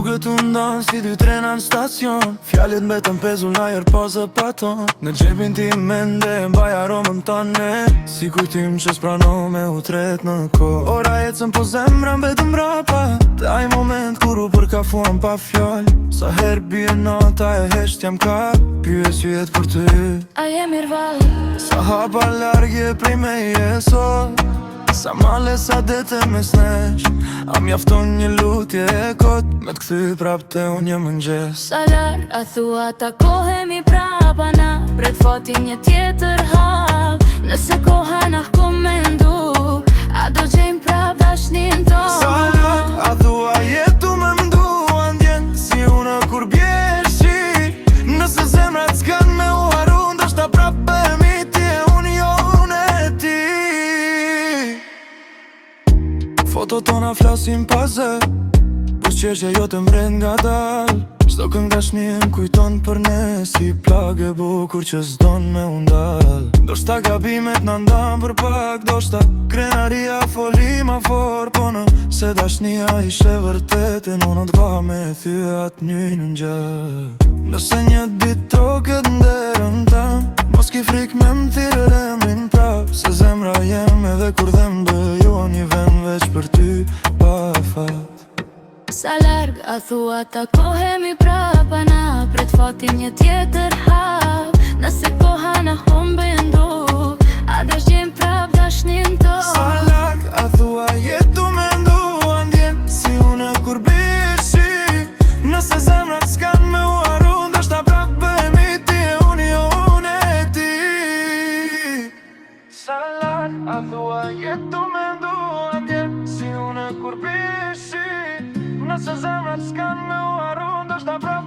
Rrugët u ndan si dy trena në stacion. Fjallet mbetën pezull n'ajer pa zë paton. Në gjepin ti mende mbaj aromën tane, si kujtim që s'prano me u tret në ko. Ora ecën po zemra mbetën mrapa, taj moment kur u përkafuan pa fjall. Sa her bie nata e hesht jam ka pyes jet për ty. A je mirë val? Sa hapa largje prej me jeso, sa male sa dete mes nesh. A mjafton një lutje e kot me t'kthy prap te unë një mëngjes. Sa lar, a thua takohemi prapa na, pret fatin një tjetër hap. Nëse koha na komendu, a do gjejmë prap dashnin ton. Sa lar, a thua jetu me mdu andjen, si unë kur bjeshi. Nëse zemrat s'kan me u haru, ndoshta prap bëhemi ti e unë jo unë e ti. Foto tona flasim pa zë, po s'qeshja jo të mbret nga dal. Çdo këngë dashnie m'kujton për ne, si plagë e bukur që s'don me u ndal. Ndoshta gabimet na ndan për pak, ndoshta krenaria foli ma for. Po nëse dashnia ishte vërtet, e unë t'ka me thy atë njën në gjë. Nëse një dit troket nderën tam, mos ki frik me m'thirë emrin prap. Se zemra jem edhe kur dhem bëjo një vend veç për ty pa fat. Sa larg, a thua takohemi prapa na, pret fatin një tjetër hap. Nëse koha na humbendu, a do gjejmë prap dashnin ton. Sa larg, a thua jetu me ndu andjen, si unë kur bishi. Nëse zemrat s'kan me u haru, ndoshta prap bëhemi ti e unë jo unë e ti. Sa larg, a thua jetu me ndu andjen, si unë kur bishi. Nëse zemrat s'kan me u haru, ndoshta prap